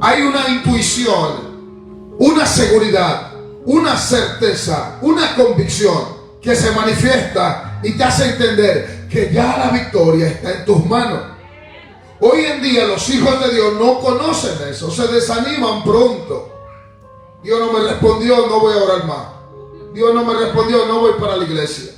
hay una intuición, una seguridad, una certeza, una convicción que se manifiesta y te hace entender que ya la victoria está en tus manos. Hoy en día los hijos de Dios no conocen eso, se desaniman pronto. Dios no me respondió, no voy a orar más. Dios no me respondió, no voy para la iglesia.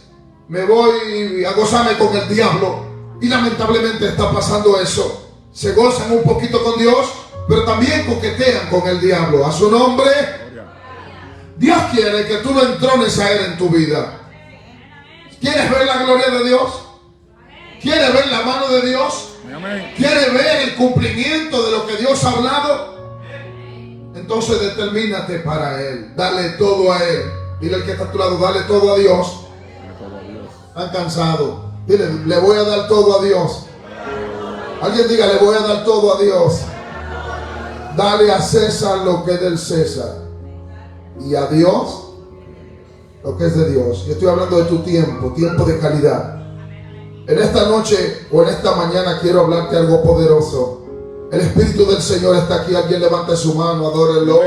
Me voy a gozarme con el diablo. Y lamentablemente está pasando eso. Se gozan un poquito con Dios, pero también coquetean con el diablo. A su nombre, Dios quiere que tú lo entrones a Él en tu vida. ¿Quieres ver la gloria de Dios? ¿Quieres ver la mano de Dios? ¿Quieres ver el cumplimiento de lo que Dios ha hablado? Entonces determínate para Él. Dale todo a Él. Dile al que está a tu lado, dale todo a Dios. ¿Están cansados? Dile, le voy a dar todo a Dios. Alguien diga, le voy a dar todo a Dios. Dale a César lo que es del César. Y a Dios lo que es de Dios. Yo estoy hablando de tu tiempo, tiempo de calidad. En esta noche o en esta mañana quiero hablarte algo poderoso. El Espíritu del Señor está aquí. Alguien levante su mano, adórelo.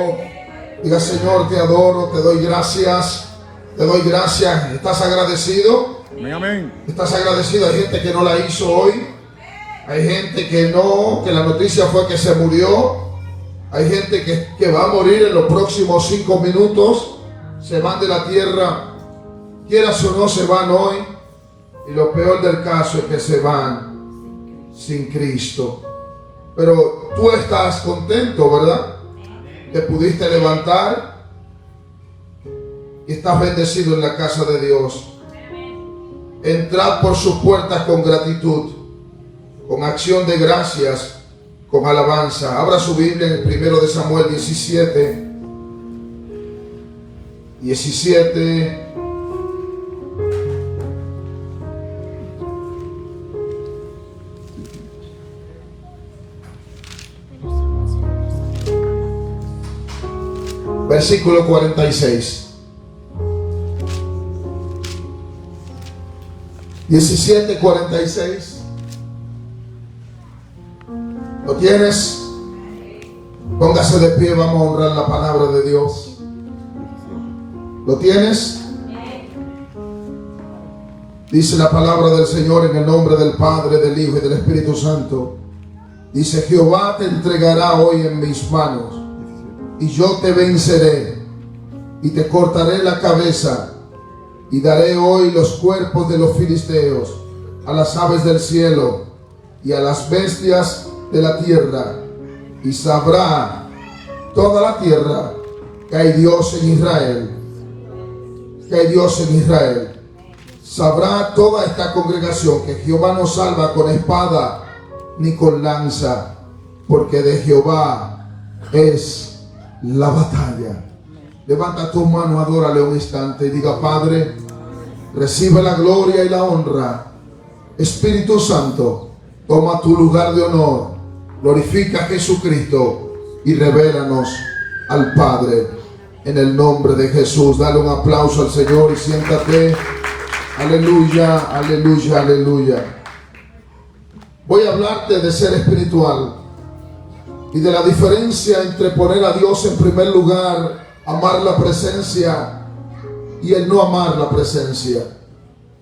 Diga, Señor, te adoro, te doy gracias. Te doy gracias. ¿Estás agradecido? Amén. ¿Estás agradecido? Hay gente que no la hizo hoy. Hay gente que no, que la noticia fue que se murió. Hay gente que va a morir en los próximos 5 minutos. Se van de la tierra, quieras o no, se van hoy. Y lo peor del caso es que se van sin Cristo. Pero tú estás contento, ¿verdad? Te pudiste levantar y estás bendecido en la casa de Dios. Entrad por sus puertas con gratitud, con acción de gracias, con alabanza. Abra su Biblia en el 1 de Samuel 17. Versículo 46. 17:46. ¿Lo tienes? Póngase de pie, vamos a honrar la palabra de Dios. ¿Lo tienes? Dice la palabra del Señor en el nombre del Padre, del Hijo y del Espíritu Santo. Dice, Jehová te entregará hoy en mis manos, y yo te venceré, y te cortaré la cabeza, y daré hoy los cuerpos de los filisteos a las aves del cielo y a las bestias de la tierra, y sabrá toda la tierra que hay Dios en Israel. Que hay Dios en Israel. Sabrá toda esta congregación que Jehová no salva con espada ni con lanza, porque de Jehová es la batalla. Levanta tu mano, adórale un instante y diga, Padre, recibe la gloria y la honra. Espíritu Santo, toma tu lugar de honor. Glorifica a Jesucristo y revélanos al Padre. En el nombre de Jesús, dale un aplauso al Señor y siéntate. Aleluya, aleluya, aleluya. Voy a hablarte de ser espiritual y de la diferencia entre poner a Dios en primer lugar, amar la presencia, y el no amar la presencia.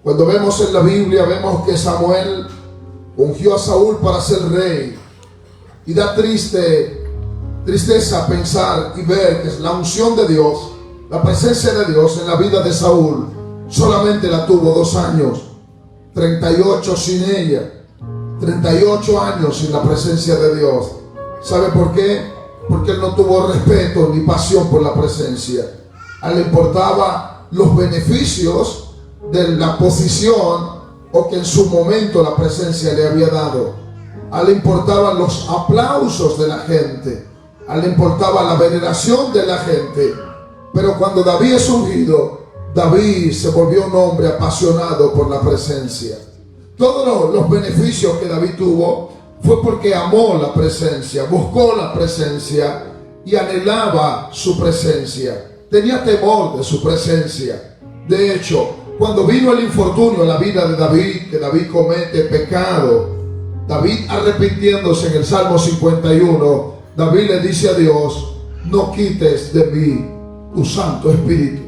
Cuando vemos en la Biblia, vemos que Samuel ungió a Saúl para ser rey, y da tristeza pensar y ver que la unción de Dios, la presencia de Dios en la vida de Saúl, solamente la tuvo 2 años, 38 sin ella, 38 años sin la presencia de Dios. ¿Sabe por qué? Porque él no tuvo respeto ni pasión por la presencia. A él le importaba los beneficios de la posición o que en su momento la presencia le había dado. A él le importaban los aplausos de la gente. A él le importaba la veneración de la gente. Pero cuando David es ungido, David se volvió un hombre apasionado por la presencia. Todos los beneficios que David tuvo fue porque amó la presencia, buscó la presencia y anhelaba su presencia. Tenía temor de su presencia. De hecho, cuando vino el infortunio en la vida de David, que David comete pecado, David arrepintiéndose en el Salmo 51, David le dice a Dios: no quites de mí tu Santo Espíritu.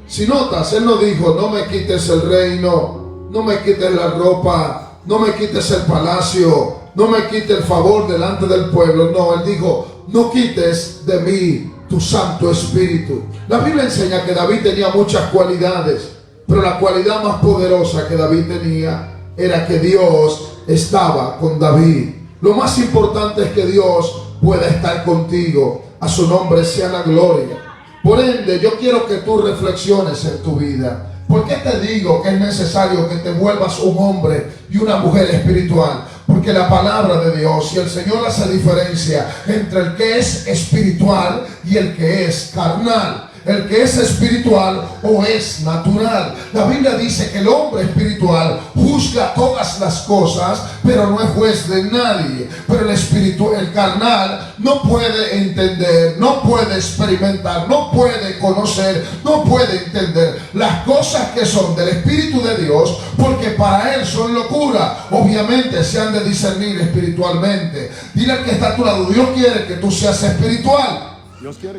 Si notas, él no dijo: no me quites el reino, no me quites la ropa, no me quites el palacio, no me quites el favor delante del pueblo. No, él dijo: no quites de mí tu Santo Espíritu. La Biblia enseña que David tenía muchas cualidades, pero la cualidad más poderosa que David tenía era que Dios estaba con David. Lo más importante es que Dios pueda estar contigo. A su nombre sea la gloria. Por ende, yo quiero que tú reflexiones en tu vida. ¿Por qué te digo que es necesario que te vuelvas un hombre y una mujer espiritual? Porque la palabra de Dios y el Señor hace diferencia entre el que es espiritual y el que es carnal. El que es espiritual o es natural. La Biblia dice que el hombre espiritual juzga todas las cosas, pero no es juez de nadie. Pero el carnal no puede entender, no puede experimentar, no puede conocer, no puede entender las cosas que son del Espíritu de Dios, porque para él son locura. Obviamente se han de discernir espiritualmente. Dile al que está a tu lado: Dios quiere que tú seas espiritual.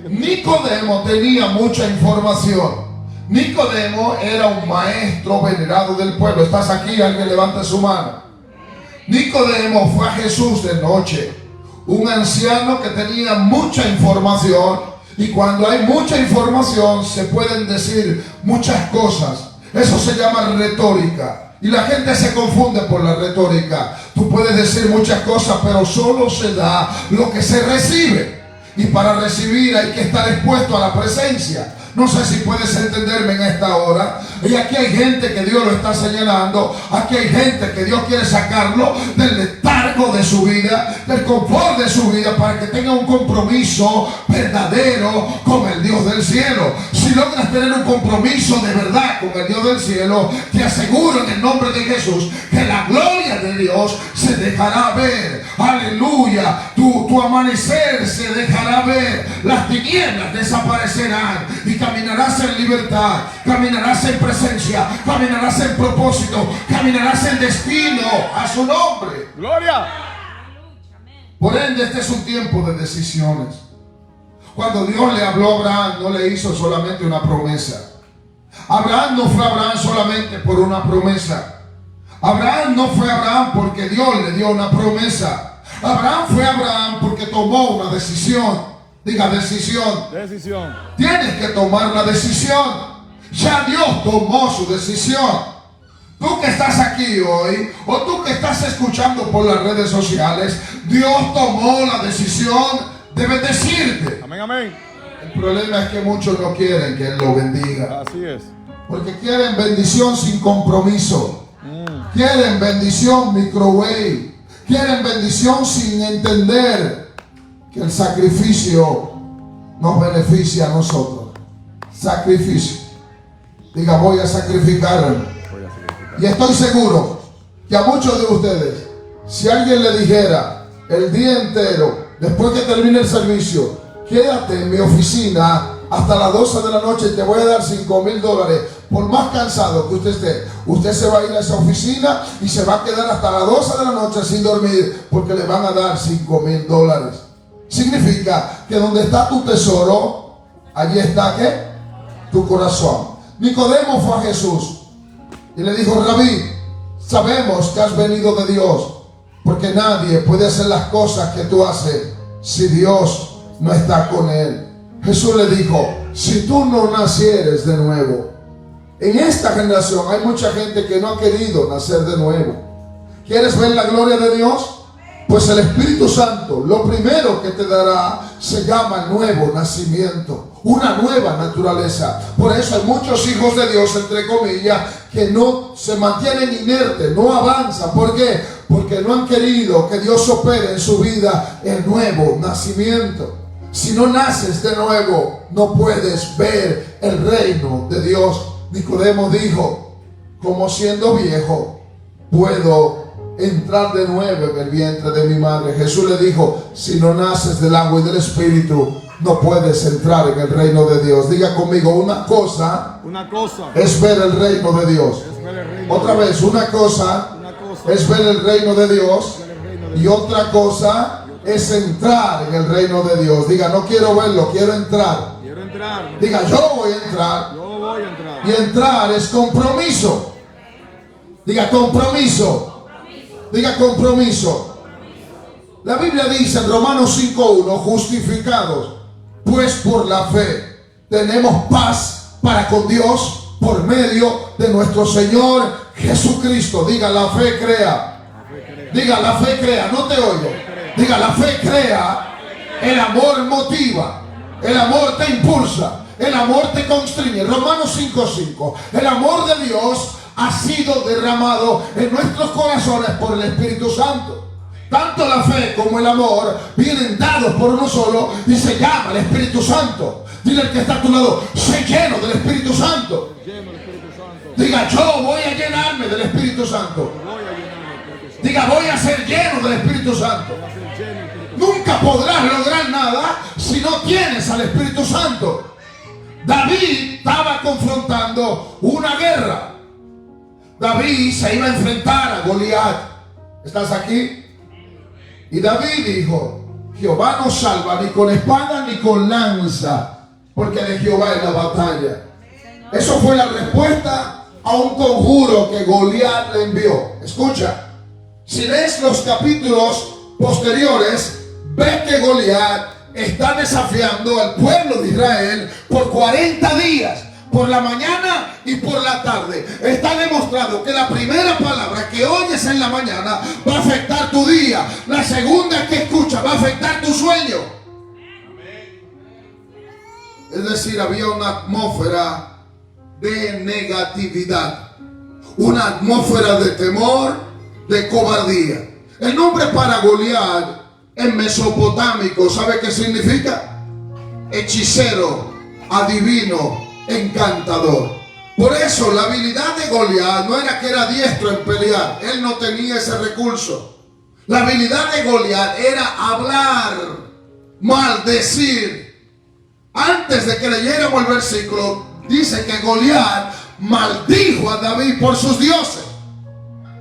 Nicodemo tenía mucha información. Nicodemo era un maestro venerado del pueblo. ¿Estás aquí? Alguien levante su mano. Nicodemo fue a Jesús de noche. Un anciano que tenía mucha información. Y cuando hay mucha información se pueden decir muchas cosas. Eso se llama retórica. Y la gente se confunde por la retórica. Tú puedes decir muchas cosas, pero solo se da lo que se recibe. Y para recibir hay que estar expuesto a la presencia. No sé si puedes entenderme en esta hora. Y aquí hay gente que Dios lo está señalando. Aquí hay gente que Dios quiere sacarlo del letargo de su vida, del confort de su vida, para que tenga un compromiso verdadero con el Dios del cielo. Si logras tener un compromiso de verdad con el Dios del cielo, te aseguro en el nombre de Jesús que la gloria de Dios se dejará ver. Aleluya. Tu amanecer se dejará ver. Las tinieblas desaparecerán y caminarás en libertad, caminarás en presencia, caminarás en propósito, caminarás en destino. A su nombre. Gloria. Por ende, este es un tiempo de decisiones. Cuando Dios le habló a Abraham, no le hizo solamente una promesa. Abraham no fue Abraham solamente por una promesa. Abraham no fue Abraham porque Dios le dio una promesa. Abraham fue Abraham porque tomó una decisión. Diga: decisión. Decisión. Tienes que tomar la decisión. Ya Dios tomó su decisión. Tú que estás aquí hoy, o tú que estás escuchando por las redes sociales, Dios tomó la decisión de bendecirte. Amén, amén. El problema es que muchos no quieren que Él lo bendiga. Así es. Porque quieren bendición sin compromiso. Quieren bendición microwave. Quieren bendición sin entender que el sacrificio nos beneficia a nosotros. Sacrificio. Diga: voy a sacrificarme. Y estoy seguro que a muchos de ustedes, si alguien le dijera el día entero, después que termine el servicio, quédate en mi oficina hasta las 12 de la noche y te voy a dar $5,000, por más cansado que usted esté, usted se va a ir a esa oficina y se va a quedar hasta las 12 de la noche sin dormir, porque le van a dar $5,000. Significa que donde está tu tesoro, allí está ¿qué? Tu corazón. Nicodemo fue a Jesús y le dijo: Rabí, sabemos que has venido de Dios, porque nadie puede hacer las cosas que tú haces si Dios no está con él. Jesús le dijo: si tú no nacieres de nuevo. En esta generación hay mucha gente que no ha querido nacer de nuevo. ¿Quieres ver la gloria de Dios? Pues el Espíritu Santo, lo primero que te dará, se llama nuevo nacimiento, una nueva naturaleza. Por eso hay muchos hijos de Dios, entre comillas, que no se mantienen inertes, no avanzan. ¿Por qué? Porque no han querido que Dios opere en su vida el nuevo nacimiento. Si no naces de nuevo, no puedes ver el reino de Dios. Nicodemo dijo: como siendo viejo, puedo entrar de nuevo en el vientre de mi madre. Jesús le dijo: si no naces del agua y del Espíritu, no puedes entrar en el reino de Dios. Diga conmigo: una cosa es ver el reino de Dios. Otra vez, una cosa es ver el reino de Dios, y otra cosa es entrar en el reino de Dios. Diga, no quiero verlo, quiero entrar. Quiero entrar. Diga, yo voy a entrar. Yo voy a entrar. Y entrar es compromiso. Diga, compromiso. Diga, compromiso. La Biblia dice en Romanos 5:1, justificados pues por la fe tenemos paz para con Dios por medio de nuestro Señor Jesucristo. Diga, la fe crea. Diga, la fe crea. No te oigo. Diga, la fe crea. El amor motiva. El amor te impulsa. El amor te constriñe. Romanos 5:5. El amor de Dios ha sido derramado en nuestros corazones por el Espíritu Santo. Tanto la fe como el amor vienen dados por uno solo y se llama el Espíritu Santo. Dile al que está a tu lado, sé lleno del Espíritu Santo. Diga, yo voy a llenarme del Espíritu Santo. Diga, voy a ser lleno del Espíritu Santo. Nunca podrás lograr nada si no tienes al Espíritu Santo. David estaba confrontando una guerra. David se iba a enfrentar a Goliat. ¿Estás aquí? Y David dijo, Jehová no salva ni con espada ni con lanza, porque de Jehová es la batalla. Eso fue la respuesta a un conjuro que Goliat le envió. Escucha, si lees los capítulos posteriores, ves que Goliat está desafiando al pueblo de Israel por 40 días. Por la mañana y por la tarde. Está demostrado que la primera palabra que oyes en la mañana va a afectar tu día. La segunda que escuchas va a afectar tu sueño. Es decir, había una atmósfera de negatividad. Una atmósfera de temor, de cobardía. El nombre para Goliat en mesopotámico, ¿sabe qué significa? Hechicero, adivino, encantador. Por eso la habilidad de Goliat no era que era diestro en pelear. Él no tenía ese recurso. La habilidad de Goliat era hablar, maldecir. Antes de que leyéramos el versículo, dice que Goliat maldijo a David por sus dioses.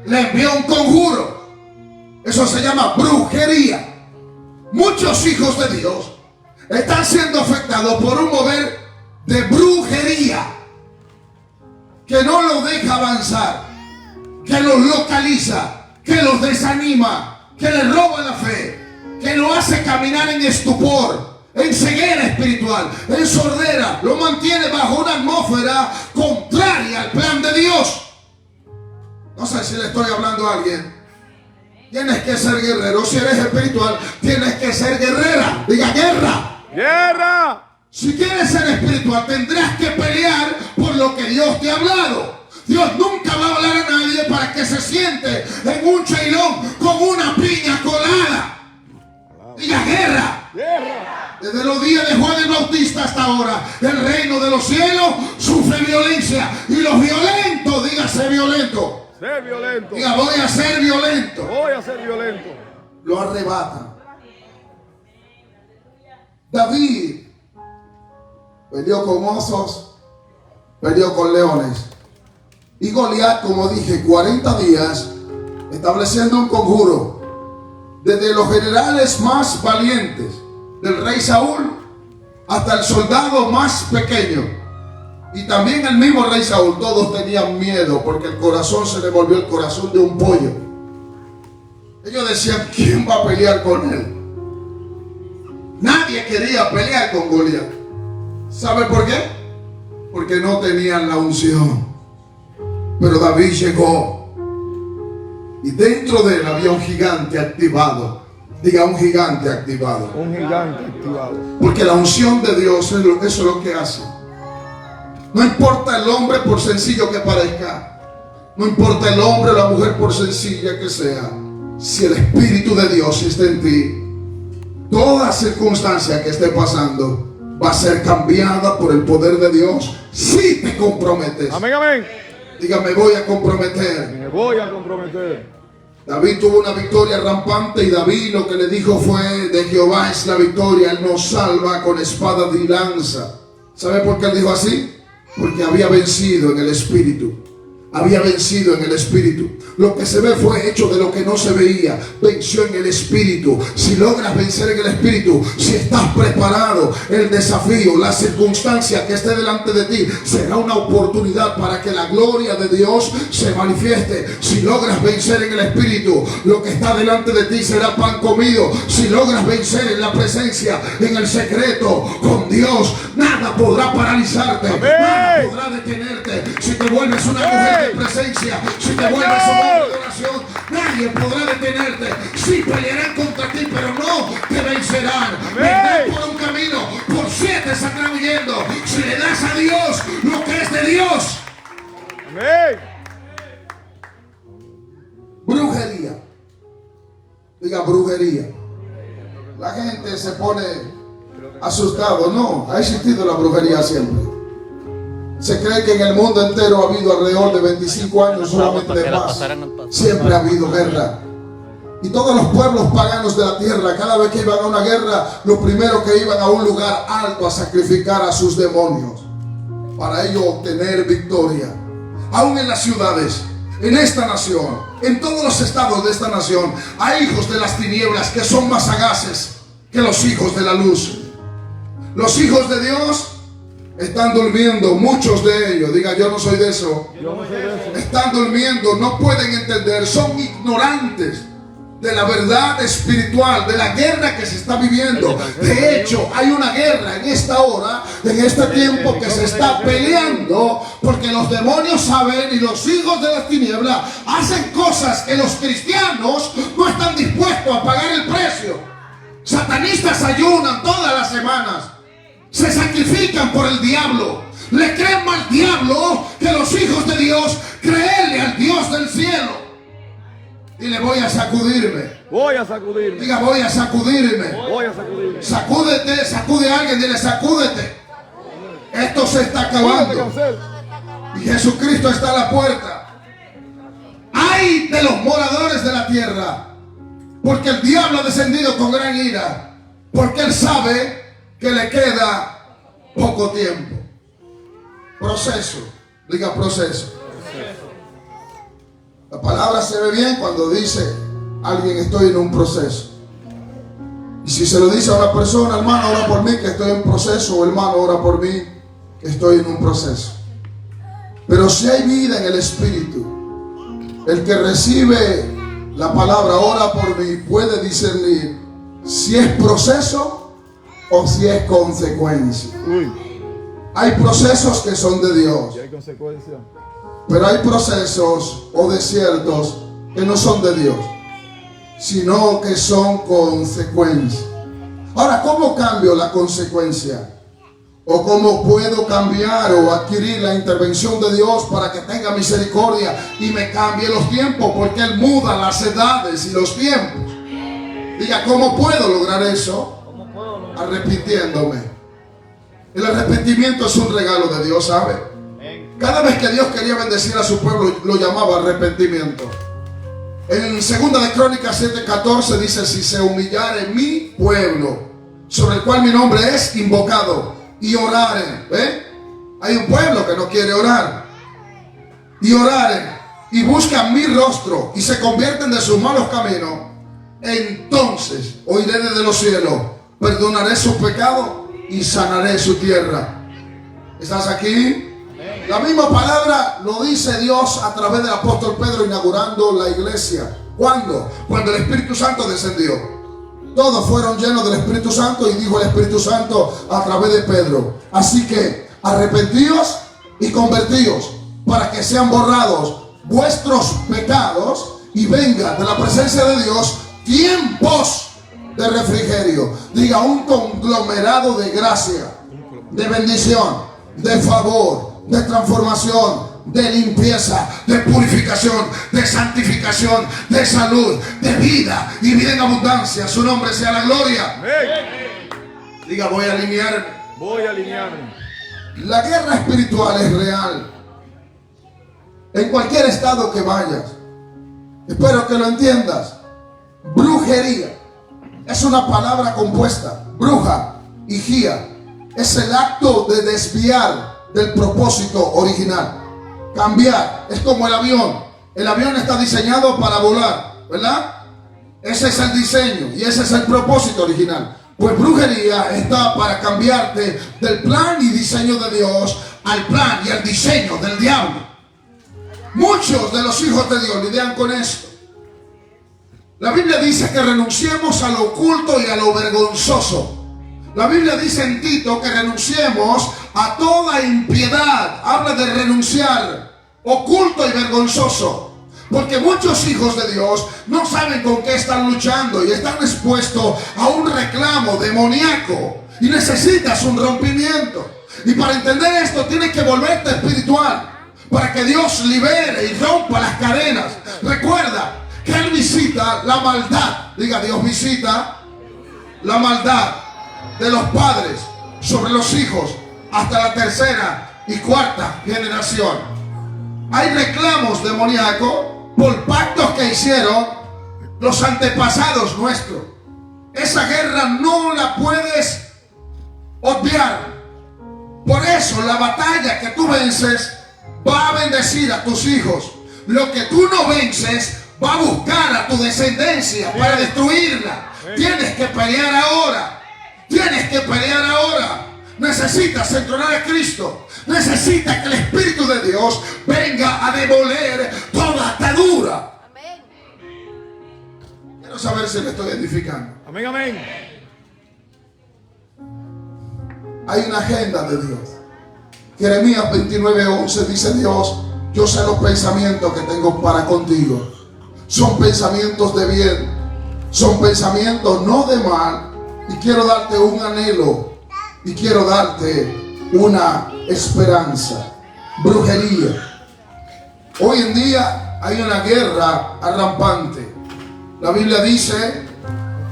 Le envió un conjuro. Eso se llama brujería. Muchos hijos de Dios están siendo afectados por un mover de brujería que no los deja avanzar, que los localiza, que los desanima, que les roba la fe, que lo hace caminar en estupor, en ceguera espiritual, en sordera, lo mantiene bajo una atmósfera contraria al plan de Dios. No sé si le estoy hablando a alguien. Tienes que ser guerrero. Si eres espiritual, tienes que ser guerrera. Diga, guerra. ¡Guerra! Si quieres ser espiritual, tendrás que pelear por lo que Dios te ha hablado. Dios nunca va a hablar a nadie para que se siente en un chailón con una piña colada. Diga, guerra. ¡Guerra! Desde los días de Juan el Bautista hasta ahora, el reino de los cielos sufre violencia. Y los violentos, dígase violento. Sé violento. Diga, voy a ser violento. Voy a ser violento. Lo arrebatan. David peleó con osos, peleó con leones. Y Goliat, como dije, 40 días estableciendo un conjuro. Desde los generales más valientes del rey Saúl hasta el soldado más pequeño. Y también el mismo rey Saúl, todos tenían miedo porque el corazón se le volvió el corazón de un pollo. Ellos decían, ¿quién va a pelear con él? Nadie quería pelear con Goliat. ¿Sabe por qué? Porque no tenían la unción. Pero David llegó y dentro de él había un gigante activado. Diga, un gigante activado. Un gigante activado. Porque la unción de Dios, eso es lo que hace. No importa el hombre por sencillo que parezca. No importa el hombre o la mujer por sencilla que sea. Si el Espíritu de Dios está en ti, toda circunstancia que esté pasando va a ser cambiada por el poder de Dios si te comprometes. Amén, amén. Diga, me voy a comprometer. Me voy a comprometer. David tuvo una victoria rampante y David lo que le dijo fue, de Jehová es la victoria, Él nos salva con espada y lanza. ¿Sabe por qué él dijo así? Porque había vencido en el Espíritu. había vencido en el espíritu. Lo que se ve fue hecho de lo que no se veía. Venció en el espíritu. Si logras vencer en el espíritu, si estás preparado, el desafío, la circunstancia que esté delante de ti será una oportunidad para que la gloria de Dios se manifieste. Si logras vencer en el espíritu, lo que está delante de ti será pan comido. Si logras vencer en la presencia, en el secreto, con Dios, nada podrá paralizarte. Amén. Nada podrá detenerte. Si te vuelves una mujer de presencia, si te vuelves un hombre de oración, nadie podrá detenerte. Sí pelearán contra ti, pero no te vencerán. Vendrán por un camino, por 7 saldrán huyendo. Si le das a Dios lo que es de Dios. Amén. Brujería. Diga brujería. La gente se pone asustado. No, ha existido la brujería siempre. Se cree que en el mundo entero ha habido alrededor de 25 años solamente de paz. Siempre ha habido guerra. Y todos los pueblos paganos de la tierra, cada vez que iban a una guerra, lo primero que iban a un lugar alto a sacrificar a sus demonios para ello obtener victoria. Aún en las ciudades, en esta nación, en todos los estados de esta nación, hay hijos de las tinieblas que son más sagaces que los hijos de la luz. Los hijos de Dios están durmiendo, muchos de ellos. Diga, yo no soy de eso. Están durmiendo, no pueden entender, son ignorantes de la verdad espiritual, de la guerra que se está viviendo. De hecho, hay una guerra en esta hora, en este tiempo, que se está peleando, porque los demonios saben y los hijos de las tinieblas hacen cosas que los cristianos no están dispuestos a pagar el precio. Satanistas ayunan todas las semanas, se sacrifican por el diablo, le creen más al diablo que los hijos de Dios. Créele al Dios del cielo. Dile, voy a sacudirme. Voy a sacudirme. Diga, voy a sacudirme. Voy a sacudirme. Sacúdete, sacude a alguien, dile, sacúdete. Esto se está acabando. Y Jesucristo está a la puerta. ¡Ay de los moradores de la tierra! Porque el diablo ha descendido con gran ira. Porque él sabe que le queda poco tiempo. Proceso. Diga proceso. La palabra se ve bien cuando dice alguien, estoy en un proceso. Y si se lo dice a una persona, hermano, ora por mí que estoy en proceso, o hermano, ora por mí que estoy en un proceso. Pero si hay vida en el Espíritu, el que recibe la palabra ora por mí puede discernir si es proceso o si es consecuencia. Hay procesos que son de Dios. Y hay consecuencias. Pero hay procesos o desiertos que no son de Dios, sino que son consecuencias. Ahora, ¿cómo cambio la consecuencia? ¿O cómo puedo cambiar o adquirir la intervención de Dios para que tenga misericordia y me cambie los tiempos? Porque Él muda las edades y los tiempos. Diga, ¿cómo puedo lograr eso? Arrepintiéndome. El arrepentimiento es un regalo de Dios, ¿sabe? Cada vez que Dios quería bendecir a su pueblo, lo llamaba arrepentimiento. En 2 de Crónicas 7:14 dice, si se humillare mi pueblo, sobre el cual mi nombre es invocado, y oraren. Hay un pueblo que no quiere orar. Y oraren, y buscan mi rostro, y se convierten de sus malos caminos, entonces oiré desde los cielos, perdonaré sus pecados y sanaré su tierra. ¿Estás aquí? La misma palabra lo dice Dios a través del apóstol Pedro inaugurando la iglesia. ¿Cuándo? Cuando el Espíritu Santo descendió. Todos fueron llenos del Espíritu Santo y dijo el Espíritu Santo a través de Pedro. Así que arrepentíos y convertíos para que sean borrados vuestros pecados y venga de la presencia de Dios tiempos de refrigerio. Diga, un conglomerado de gracia, de bendición, de favor, de transformación, de limpieza, de purificación, de santificación, de salud, de vida y vida en abundancia. Su nombre sea la gloria. Amén. Diga, voy a alinearme. Voy a alinearme. La guerra espiritual es real. En cualquier estado que vayas. Espero que lo entiendas. Brujería es una palabra compuesta. Bruja y gía es el acto de desviar del propósito original. Cambiar. Es como el avión. El avión está diseñado para volar, ¿verdad? Ese es el diseño y ese es el propósito original. Pues brujería está para cambiarte del plan y diseño de Dios al plan y al diseño del diablo. Muchos de los hijos de Dios lidian con esto. La Biblia dice que renunciemos a lo oculto y a lo vergonzoso. La Biblia dice en Tito que renunciemos a toda impiedad. Habla de renunciar, oculto y vergonzoso. Porque muchos hijos de Dios no saben con qué están luchando y están expuestos a un reclamo demoníaco. Y necesitas un rompimiento. Y para entender esto tienes que volverte espiritual. Para que Dios libere y rompa las cadenas. Recuerda que Él visita la maldad. Diga, Dios visita la maldad de los padres sobre los hijos hasta la tercera y cuarta generación. Hay reclamos demoníacos por pactos que hicieron los antepasados nuestros. Esa guerra no la puedes obviar. Por eso la batalla que tú vences va a bendecir a tus hijos. Lo que tú no vences va a buscar a tu descendencia para destruirla. Tienes que pelear ahora. Tienes que pelear ahora. Necesitas entronar a Cristo. Necesitas que el Espíritu de Dios venga a demoler toda atadura. Amén. Quiero saber si me estoy edificando. Amén, amén. Hay una agenda de Dios. Jeremías 29:11 dice Dios: yo sé los pensamientos que tengo para contigo. Son pensamientos de bien. Son pensamientos no de mal. Y quiero darte un anhelo. Y quiero darte una esperanza. Brujería. Hoy en día hay una guerra rampante. La Biblia dice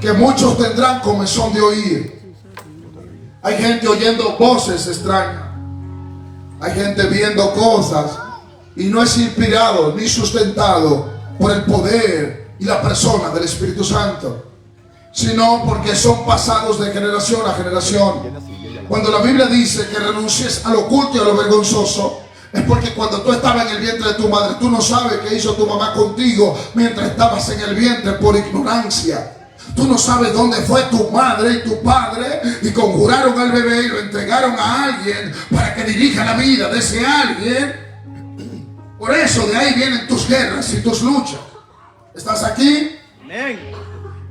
que muchos tendrán comezón de oír. Hay gente oyendo voces extrañas. Hay gente viendo cosas y no es inspirado ni sustentado por el poder y la persona del Espíritu Santo, sino porque son pasados de generación a generación. Cuando la Biblia dice que renuncies a lo oculto y a lo vergonzoso, es porque cuando tú estabas en el vientre de tu madre, tú no sabes qué hizo tu mamá contigo mientras estabas en el vientre por ignorancia. Tú no sabes dónde fue tu madre y tu padre y conjuraron al bebé y lo entregaron a alguien para que dirija la vida de ese alguien. Por eso de ahí vienen tus guerras y tus luchas. ¿Estás aquí? Amén.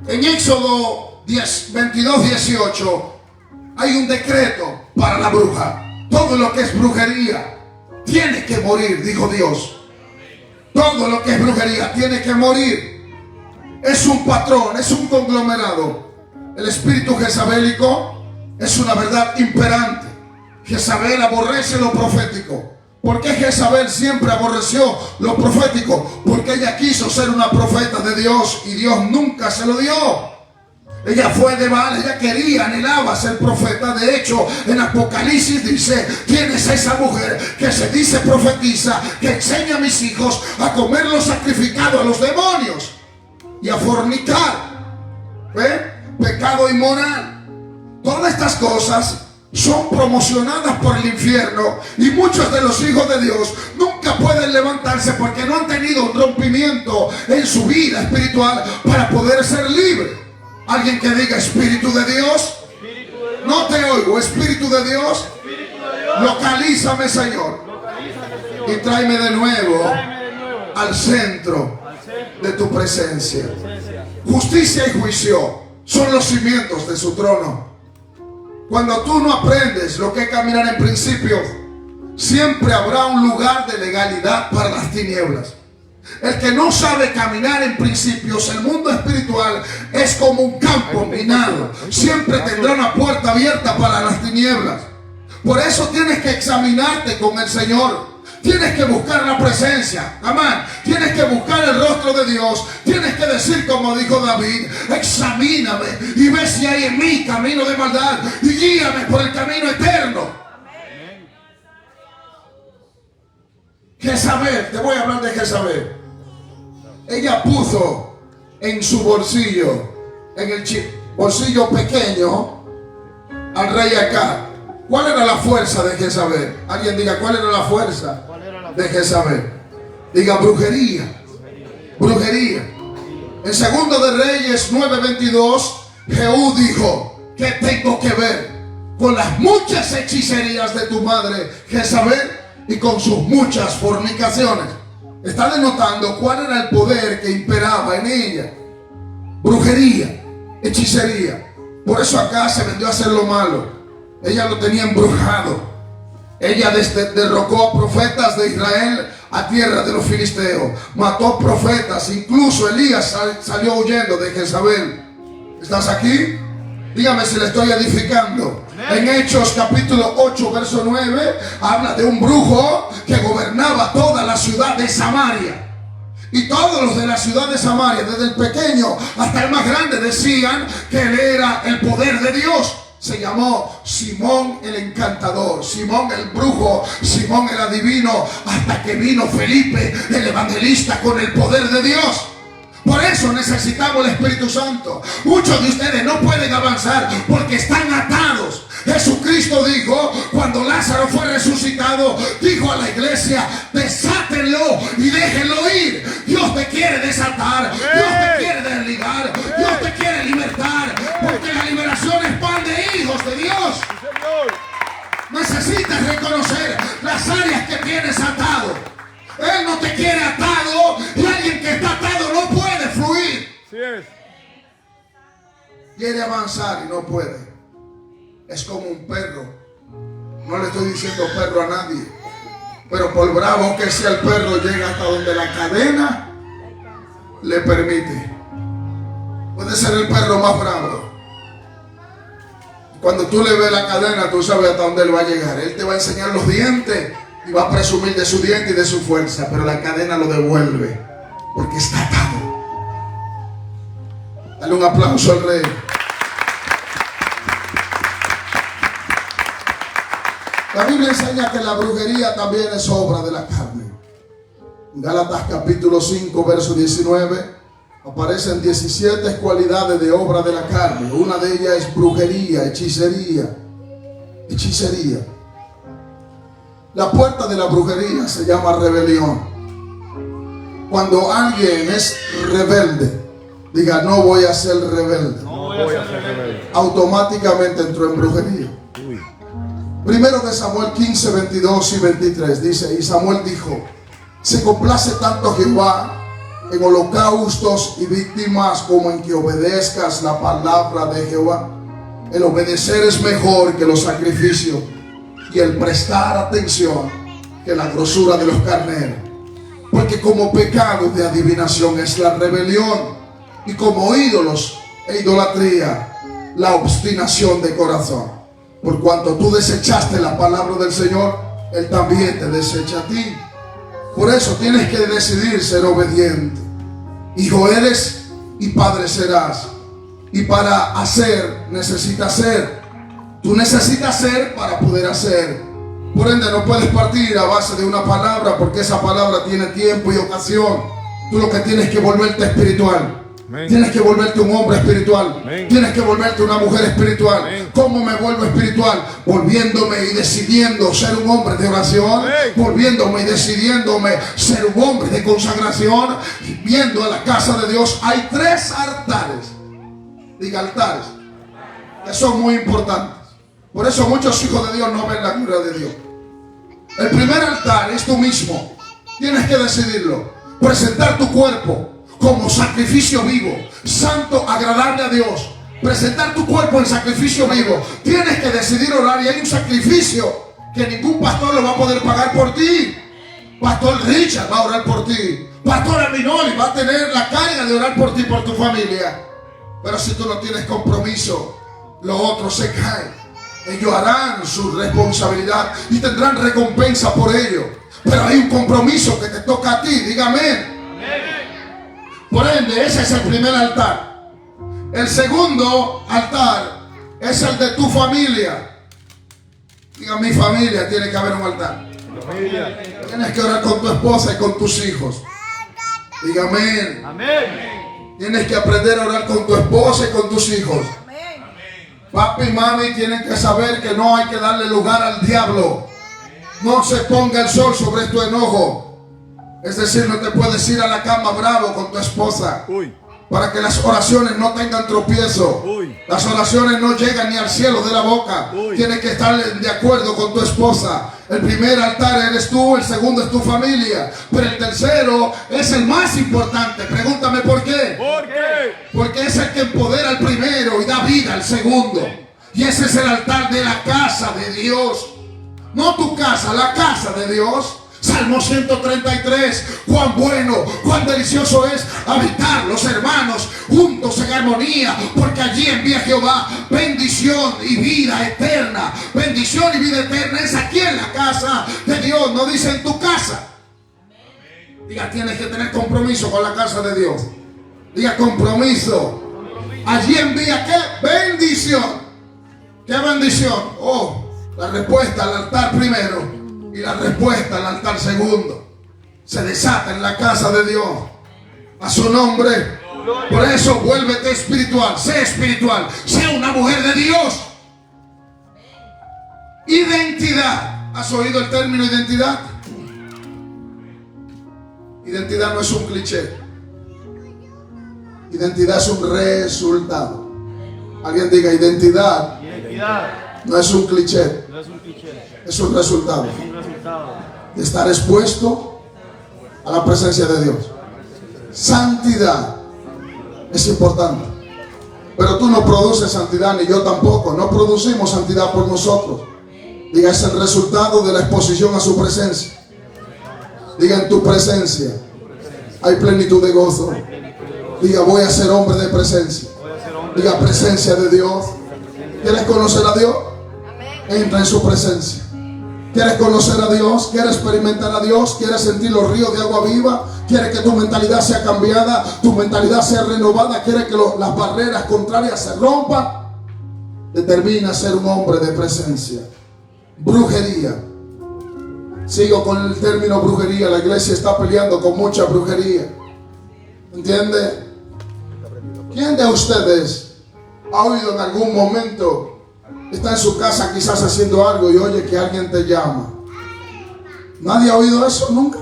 En Éxodo 22:18 hay un decreto para la bruja. Todo lo que es brujería tiene que morir, dijo Dios. Todo lo que es brujería tiene que morir. Es un patrón, es un conglomerado. El espíritu jezabélico es una verdad imperante. Jezabel aborrece lo profético. ¿Por qué Jezabel siempre aborreció lo profético? Porque ella quiso ser una profeta de Dios y Dios nunca se lo dio. Ella fue de Baal, ella quería, anhelaba ser profeta. De hecho, en Apocalipsis dice: ¿quién es esa mujer que se dice profetiza, que enseña a mis hijos a comer lo sacrificado a los demonios y a fornicar? Pecado inmoral. Todas estas cosas son promocionadas por el infierno y muchos de los hijos de Dios nunca pueden levantarse porque no han tenido un rompimiento en su vida espiritual para poder ser libres. Alguien que diga: Espíritu de Dios. No te oigo. Espíritu de Dios. Localízame, Señor, y tráeme de nuevo al centro de tu presencia. Justicia y juicio son los cimientos de su trono. Cuando tú no aprendes lo que es caminar en principios, siempre habrá un lugar de legalidad para las tinieblas. El que no sabe caminar en principios, el mundo espiritual es como un campo minado. Siempre tendrá una puerta abierta para las tinieblas. Por eso tienes que examinarte con el Señor. Tienes que buscar la presencia. Amén. Tienes que buscar el rostro de Dios. Tienes que decir como dijo David: examíname y ve si hay en mí camino de maldad y guíame por el camino eterno. Jezabel, te voy a hablar de Jezabel. Ella puso en su bolsillo, en el bolsillo pequeño, al rey Acab. ¿Cuál era la fuerza de Jezabel? Alguien diga: ¿cuál era la fuerza? ¿Cuál era la de Jezabel. Diga brujería. Brujería. En Segundo de Reyes 9:22, Jehú dijo: ¿qué tengo que ver con las muchas hechicerías de tu madre Jezabel y con sus muchas fornicaciones? Está denotando cuál era el poder que imperaba en ella. Brujería, hechicería. Por eso acá se vendió a hacer lo malo. Ella lo tenía embrujado. Ella derrocó a profetas de Israel a tierra de los filisteos. Mató profetas. Incluso Elías salió huyendo de Jezabel. ¿Estás aquí? Dígame si le estoy edificando. En Hechos capítulo 8 verso 9 habla de un brujo que gobernaba toda la ciudad de Samaria. Y todos los de la ciudad de Samaria, desde el pequeño hasta el más grande, decían que él era el poder de Dios. Se llamó Simón el encantador, Simón el brujo, Simón el adivino, hasta que vino Felipe el evangelista con el poder de Dios. Por eso necesitamos el Espíritu Santo. Muchos de ustedes no pueden avanzar porque están atados. Jesucristo dijo, cuando Lázaro fue resucitado, dijo a la iglesia: desátenlo y déjenlo ir. Dios te quiere desatar, Dios te quiere desligar, Dios te quiere libertar, porque la liberación es pan de hijos de Dios. Necesitas reconocer las áreas que tienes atado. Él no te quiere atado, y alguien que está atado no puede fluir. Así es. Quiere avanzar y no puede. Es como un perro. No le estoy diciendo perro a nadie, pero por bravo que sea el perro, llega hasta donde la cadena le permite. Puede ser el perro más bravo. Cuando tú le ves la cadena, tú sabes hasta dónde él va a llegar. Él te va a enseñar los dientes y va a presumir de su diente y de su fuerza, pero la cadena lo devuelve porque está atado. Dale un aplauso al Rey. La Biblia enseña que la brujería también es obra de la carne. En Gálatas capítulo 5 verso 19 aparecen 17 cualidades de obra de la carne. Una de ellas es brujería, hechicería. Hechicería. La puerta de la brujería se llama rebelión. Cuando alguien es rebelde, diga: no voy a ser rebelde. No voy a ser rebelde. Automáticamente entró en brujería. Primero de Samuel 15, 22 y 23 dice: y Samuel dijo: se complace tanto Jehová en holocaustos y víctimas como en que obedezcas la palabra de Jehová. El obedecer es mejor que los sacrificios, y el prestar atención que la grosura de los carneros. Porque como pecado de adivinación es la rebelión, y como ídolos e idolatría la obstinación de corazón. Por cuanto tú desechaste la palabra del Señor, Él también te desecha a ti. Por eso tienes que decidir ser obediente. Hijo eres y padre serás. Y para hacer necesitas ser. Tú necesitas ser para poder hacer. Por ende no puedes partir a base de una palabra, porque esa palabra tiene tiempo y ocasión. Tú lo que tienes que volverte espiritual. Amén. Tienes que volverte un hombre espiritual. Amén. Tienes que volverte una mujer espiritual. Amén. ¿Cómo me vuelvo espiritual? Volviéndome y decidiendo ser un hombre de oración. Amén. Volviéndome y decidiéndome ser un hombre de consagración. Viendo a la casa de Dios. Hay 3 altares. Diga altares. Que son muy importantes. Por eso muchos hijos de Dios no ven la gloria de Dios. El primer altar es tú mismo. Tienes que decidirlo. Presentar tu cuerpo como sacrificio vivo, santo, agradable a Dios. Presentar tu cuerpo en sacrificio vivo. Tienes que decidir orar, y hay un sacrificio que ningún pastor lo va a poder pagar por ti. Pastor Richard va a orar por ti. Pastor Aminoli va a tener la carga de orar por ti, por tu familia. Pero si tú no tienes compromiso, los otros se caen. Ellos harán su responsabilidad y tendrán recompensa por ello. Pero hay un compromiso que te toca a ti. Dígame. Por ende, ese es el primer altar. El segundo altar es el de tu familia. Diga: mi familia, tiene que haber un altar. Tienes que orar con tu esposa y con tus hijos. Diga amén. Amén. Tienes que aprender a orar con tu esposa y con tus hijos. Papi y mami tienen que saber que no hay que darle lugar al diablo. No se ponga el sol sobre tu enojo. Es decir, no te puedes ir a la cama bravo con tu esposa. Uy. Para que las oraciones no tengan tropiezo. Uy. Las oraciones no llegan ni al cielo de la boca. Uy. Tienes que estar de acuerdo con tu esposa. El primer altar eres tú, el segundo es tu familia, pero el tercero es el más importante. Pregúntame por qué. ¿Por qué? Porque es el que empodera al primero y da vida al segundo. Y ese es el altar de la casa de Dios. No tu casa, la casa de Dios. Salmo 133, cuán bueno, cuán delicioso es habitar los hermanos juntos en armonía, porque allí envía Jehová bendición y vida eterna. Bendición y vida eterna es aquí en la casa de Dios, no dice en tu casa. Diga, tienes que tener compromiso con la casa de Dios. Diga, compromiso. Allí envía ¿qué? Bendición. ¿Qué bendición? Oh, la respuesta al altar primero y la respuesta al altar segundo. Se desata en la casa de Dios. A su nombre. Por eso vuélvete espiritual. Sé espiritual. Sé una mujer de Dios. Identidad. ¿Has oído el término identidad? Identidad no es un cliché. Identidad es un resultado. Alguien diga, identidad no es un cliché. Es un resultado de estar expuesto a la presencia de Dios. Santidad es importante, pero tú no produces santidad, ni yo tampoco. No producimos santidad por nosotros. Diga, es el resultado de la exposición a su presencia. Diga, en tu presencia hay plenitud de gozo. Diga, voy a ser hombre de presencia. Diga, presencia de Dios. ¿Quieres conocer a Dios? Entra en su presencia. ¿Quieres conocer a Dios? ¿Quieres experimentar a Dios? ¿Quieres sentir los ríos de agua viva? ¿Quieres que tu mentalidad sea cambiada? ¿Tu mentalidad sea renovada? ¿Quieres que las barreras contrarias se rompan? Determina ser un hombre de presencia. Brujería. Sigo con el término brujería. La iglesia está peleando con mucha brujería. ¿Entiende? ¿Quién de ustedes ha oído en algún momento? Está en su casa quizás haciendo algo y oye que alguien te llama. ¿Nadie ha oído eso nunca?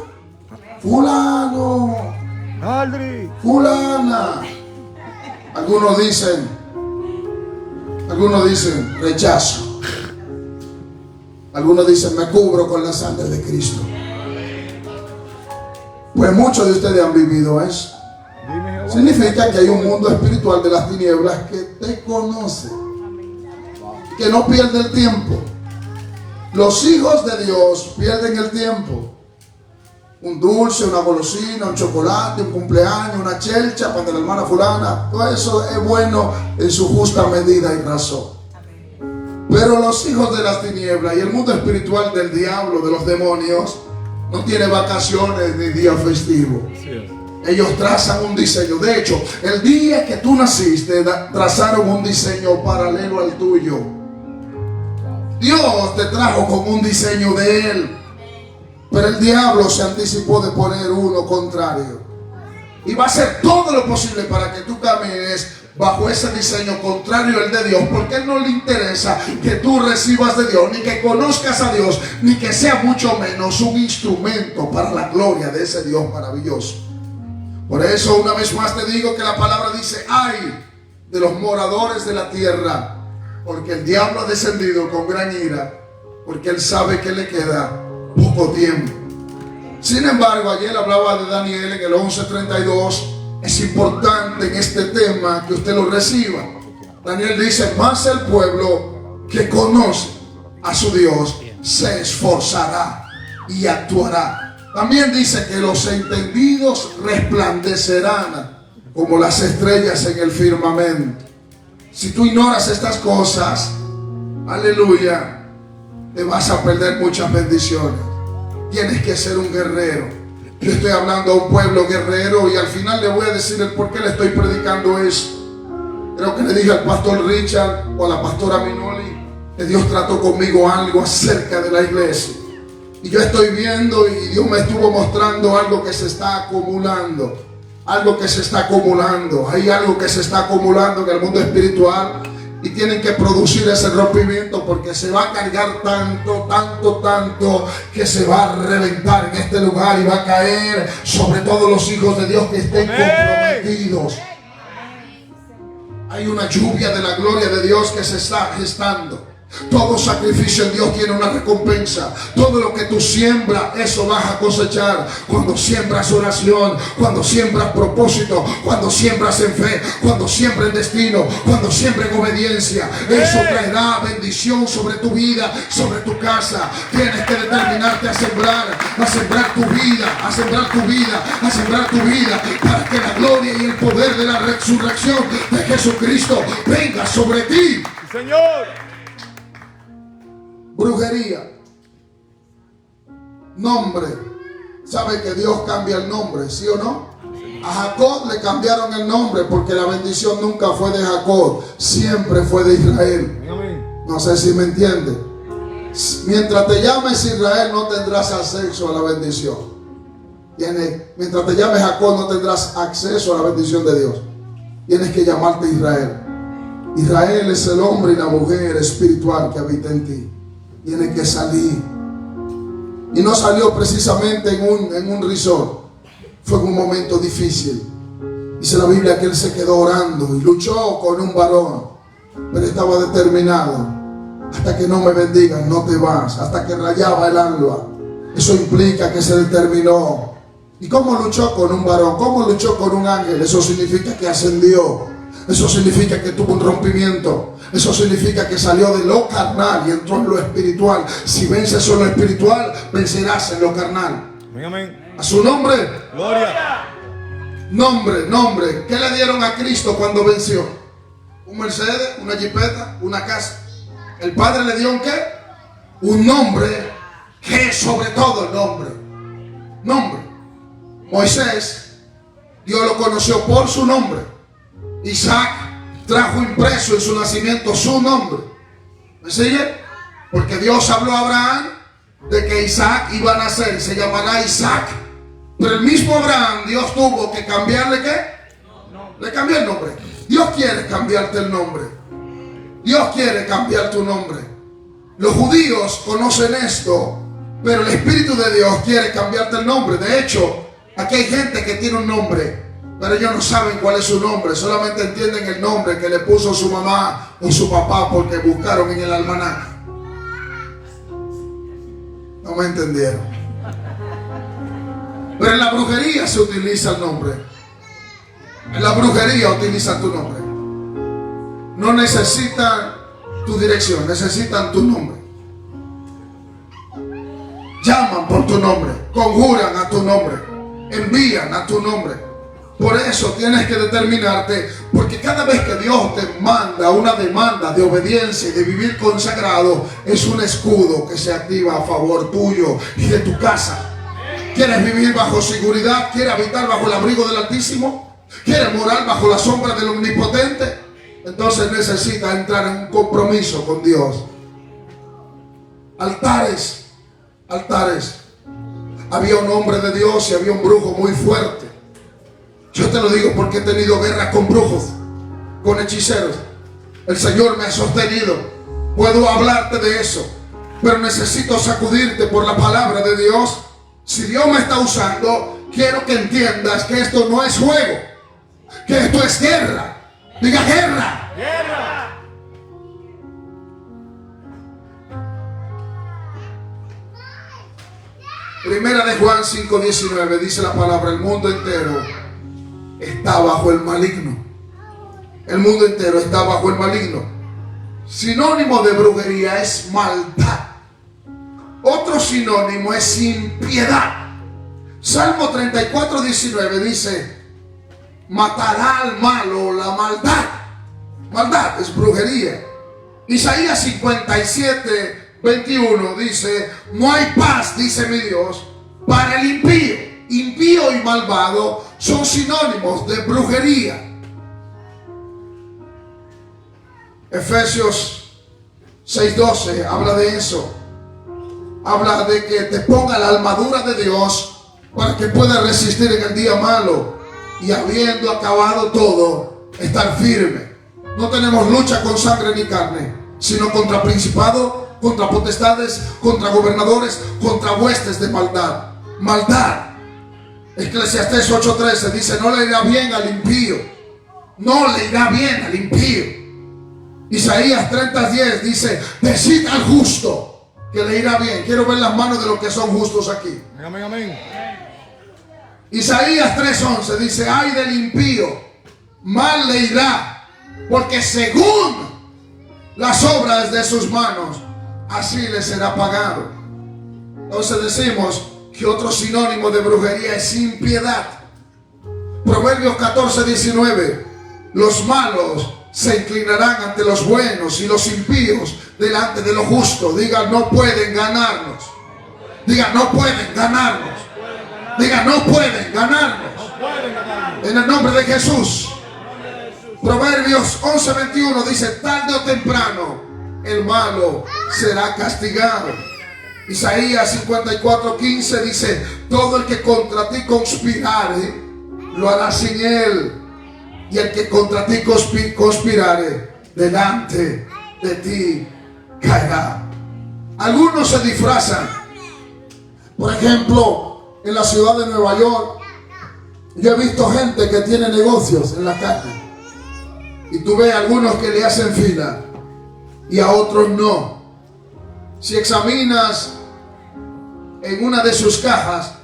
Fulano, Aldri. fulana. Algunos dicen rechazo. Algunos dicen me cubro con la sangre de Cristo. Pues muchos de ustedes han vivido eso. Significa que hay un mundo espiritual de las tinieblas que te conoce, que no pierde el tiempo. Los hijos de Dios pierden el tiempo. Un dulce, una golosina, un chocolate, un cumpleaños, una chelcha para la hermana fulana, todo eso es bueno en su justa medida y razón. Pero los hijos de las tinieblas y el mundo espiritual del diablo, de los demonios, no tiene vacaciones ni día festivo. Ellos trazan un diseño. De hecho, el día que tú naciste, trazaron un diseño paralelo al tuyo. Dios te trajo con un diseño de Él, pero el diablo se anticipó de poner uno contrario. Y va a hacer todo lo posible para que tú camines bajo ese diseño contrario al de Dios, porque a Él no le interesa que tú recibas de Dios, ni que conozcas a Dios, ni que sea mucho menos un instrumento para la gloria de ese Dios maravilloso. Por eso una vez más te digo que la palabra dice: ay de los moradores de la tierra, porque el diablo ha descendido con gran ira, porque él sabe que le queda poco tiempo. Sin embargo, ayer hablaba de Daniel en el 11:32. Es importante en este tema que usted lo reciba. Daniel dice: más el pueblo que conoce a su Dios se esforzará y actuará. También dice que los entendidos resplandecerán como las estrellas en el firmamento. Si tú ignoras estas cosas, aleluya, te vas a perder muchas bendiciones. Tienes que ser un guerrero. Yo estoy hablando a un pueblo guerrero y al final le voy a decir el por qué le estoy predicando eso. Creo que le dije al pastor Richard o a la pastora Minoli que Dios trató conmigo algo acerca de la iglesia. Y yo estoy viendo y Dios me estuvo mostrando algo que se está acumulando. Algo que se está acumulando. Hay algo que se está acumulando en el mundo espiritual Y tienen que producir ese rompimiento, porque se va a cargar tanto que se va a reventar en este lugar y va a caer sobre todos los hijos de Dios que estén comprometidos. Hay una lluvia de la gloria de Dios que se está gestando. Todo sacrificio en Dios tiene una recompensa. Todo lo que tú siembras, eso vas a cosechar. Cuando siembras oración, cuando siembras propósito, cuando siembras en fe, cuando siembras en destino, cuando siembras en obediencia, eso traerá bendición sobre tu vida, sobre tu casa. Tienes que determinarte a sembrar tu vida, a sembrar tu vida, a sembrar tu vida, para que la gloria y el poder de la resurrección de Jesucristo venga sobre ti. Señor. Brujería. Nombre. ¿Sabe que Dios cambia el nombre? ¿Sí o no? A Jacob le cambiaron el nombre porque la bendición nunca fue de Jacob, siempre fue de Israel. No sé si me entiende. Mientras te llames Israel no tendrás acceso a la bendición. Mientras te llames Jacob no tendrás acceso a la bendición de Dios. Tienes que llamarte Israel. Israel es el hombre y la mujer espiritual que habita en ti. Tiene que salir. Y no salió precisamente en un resort. Fue en un momento difícil. Dice la Biblia que él se quedó orando y luchó con un varón, pero estaba determinado. Hasta que no me bendigan, no te vas. Hasta que rayaba el alba. Eso implica que se determinó. ¿Y cómo luchó con un varón? ¿Cómo luchó con un ángel? Eso significa que ascendió. Eso significa que tuvo un rompimiento. Eso significa que salió de lo carnal y entró en lo espiritual. Si vences en lo espiritual, vencerás en lo carnal. Amén. A su nombre. Gloria. Nombre. ¿Qué le dieron a Cristo cuando venció? Un Mercedes, una jipeta, una casa. El Padre le dio un ¿qué? Un nombre que es sobre todo el nombre. Nombre. Moisés, Dios lo conoció por su nombre. Isaac trajo impreso en su nacimiento su nombre. ¿Me sigue? Porque Dios habló a Abraham de que Isaac iba a nacer y se llamará Isaac. Pero el mismo Abraham, Dios tuvo que cambiarle ¿qué? Le cambió el nombre. Dios quiere cambiarte el nombre. Dios quiere cambiar tu nombre. Los judíos conocen esto, pero el Espíritu de Dios quiere cambiarte el nombre. De hecho, aquí hay gente que tiene un nombre, pero ellos no saben cuál es su nombre. Solamente entienden el nombre que le puso su mamá o su papá porque buscaron en el almanaque. No me entendieron. Pero en la brujería se utiliza el nombre. En la brujería utilizan tu nombre. No necesitan tu dirección, necesitan tu nombre. Llaman por tu nombre, conjuran a tu nombre, envían a tu nombre. Por eso tienes que determinarte, porque cada vez que Dios te manda una demanda de obediencia y de vivir consagrado, es un escudo que se activa a favor tuyo y de tu casa. ¿Quieres vivir bajo seguridad? ¿Quieres habitar bajo el abrigo del Altísimo? ¿Quieres morar bajo la sombra del Omnipotente? Entonces necesitas entrar en un compromiso con Dios. Altares. Había un hombre de Dios y había un brujo muy fuerte. Yo te lo digo porque he tenido guerras con brujos, con hechiceros. El Señor me ha sostenido. Puedo hablarte de eso, pero necesito sacudirte por la palabra de Dios. Si Dios me está usando, quiero que entiendas que esto no es juego, que esto es guerra. Diga guerra. Guerra. Primera de Juan 5:19 dice la palabra: el mundo entero está bajo el maligno. El mundo entero está bajo el maligno. Sinónimo de brujería es maldad. Otro sinónimo es impiedad. Salmo 34:19 dice: matará al malo la maldad. Maldad es brujería. Isaías 57:21 dice: no hay paz, dice mi Dios, para el impío. Impío y malvado son sinónimos de brujería. Efesios 6:12 habla de eso. Habla de que te ponga la armadura de Dios para que puedas resistir en el día malo y habiendo acabado todo, estar firme. No tenemos lucha con sangre ni carne, sino contra principados, contra potestades, contra gobernadores, contra huestes de maldad. Maldad. Eclesiastés 8:13 dice: no le irá bien al impío. No le irá bien al impío. Isaías 30:10 dice: decid al justo que le irá bien. Quiero ver las manos de los que son justos aquí. Amén, amén. Isaías 3:11 dice: ay del impío, mal le irá, porque según las obras de sus manos, así le será pagado. Entonces decimos que otro sinónimo de brujería es impiedad. Proverbios 14:19: los malos se inclinarán ante los buenos y los impíos delante de los justos. Diga: no pueden ganarnos. Diga: no pueden ganarnos. Diga: no pueden ganarnos. En el nombre de Jesús. Proverbios 11:21 dice: tarde o temprano el malo será castigado. Isaías 54:15 dice: todo el que contra ti conspirare, lo hará sin él. Y el que contra ti conspirare, delante de ti caerá. Algunos se disfrazan. Por ejemplo, en la ciudad de Nueva York, yo he visto gente que tiene negocios en la calle. Y tú ves a algunos que le hacen fila y a otros no. Si examinas en una de sus cajas,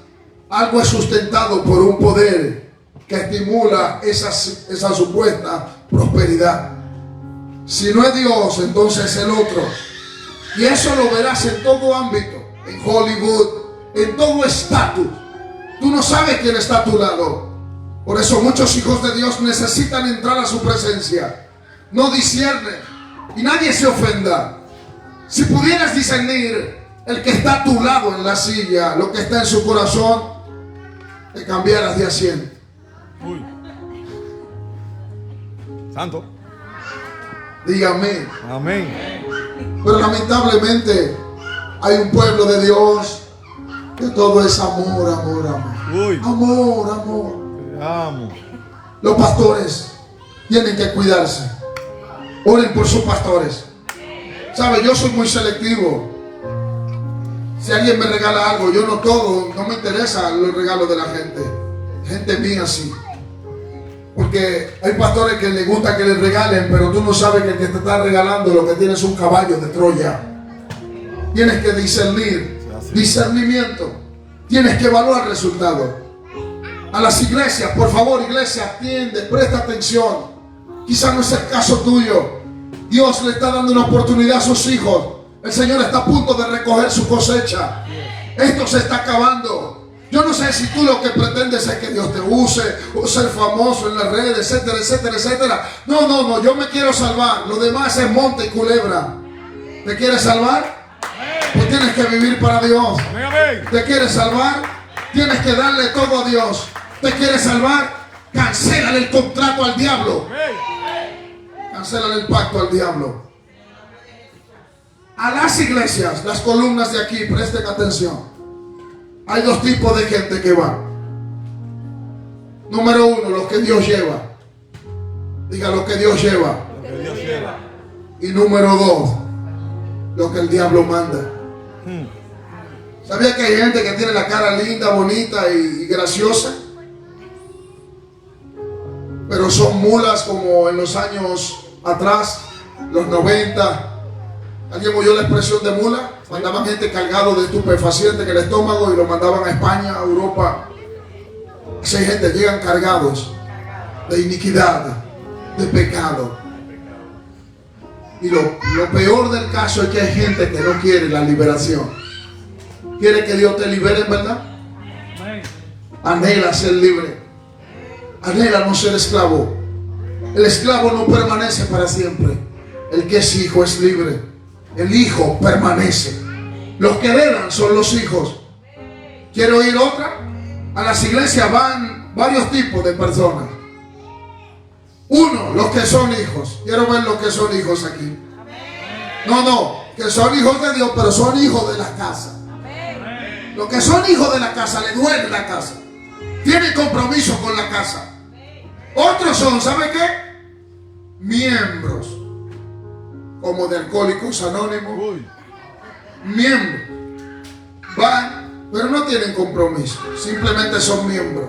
algo es sustentado por un poder que estimula esa supuesta prosperidad. Si no es Dios, entonces es el otro. Y eso lo verás en todo ámbito, en Hollywood, en todo estatus. Tú no sabes quién está a tu lado. Por eso muchos hijos de Dios necesitan entrar a su presencia. No disciernen y nadie se ofenda. Si pudieras discernir el que está a tu lado en la silla, lo que está en su corazón, te cambiaras de asiento. Uy. Santo. Dígame. Amén. Pero lamentablemente hay un pueblo de Dios que todo es amor, amor, amor. Uy. Amor, amor. Te amo. Los pastores tienen que cuidarse. Oren por sus pastores. ¿Sabe? Yo soy muy selectivo. Si alguien me regala algo, yo no todo, no me interesa los regalos de la gente. Gente mía sí. Porque hay pastores que les gusta que les regalen, pero tú no sabes que el que te está regalando lo que tiene es un caballo de Troya. Tienes que discernir. Discernimiento. Tienes que evaluar el resultado. A las iglesias, por favor, iglesia, atiende, presta atención. Quizá no es el caso tuyo. Dios le está dando una oportunidad a sus hijos. El Señor está a punto de recoger su cosecha. Esto se está acabando. Yo no sé si tú lo que pretendes es que Dios te use o ser famoso en las redes, etcétera, etcétera, etcétera. No, yo me quiero salvar. Lo demás es monte y culebra. ¿Te quieres salvar? Pues tienes que vivir para Dios. ¿Te quieres salvar? Tienes que darle todo a Dios. ¿Te quieres salvar? Cancélale el contrato al diablo. Cancélale el pacto al diablo. A las iglesias, las columnas de aquí, presten atención. Hay dos tipos de gente que van. Número uno, los que Dios lleva. Diga: lo que Dios lleva. Lo que Dios lleva. Y número dos, lo que el diablo manda. ¿Sabía que hay gente que tiene la cara linda, bonita y graciosa? Pero son mulas como en los años atrás, los 90. ¿Alguien oyó la expresión de mula? Mandaban gente cargado de estupefacientes en el estómago y lo mandaban a España, a Europa. Esa gente llegan cargados de iniquidad, de pecado. Y lo peor del caso es que hay gente que no quiere la liberación. Quiere que Dios te libere, en verdad. Anhela ser libre. Anhela no ser esclavo. El esclavo no permanece para siempre. El que es hijo es libre. El hijo permanece. Los que heredan son los hijos. ¿Quiero oír otra? A las iglesias van varios tipos de personas. Uno, los que son hijos. Quiero ver los que son hijos aquí. No, que son hijos de Dios, pero son hijos de la casa. Los que son hijos de la casa, le duele la casa. Tienen compromiso con la casa. Otros son, ¿sabe qué? miembros, como de Alcohólicos Anónimos, Uy. miembros, van, pero no tienen compromiso, simplemente son miembros.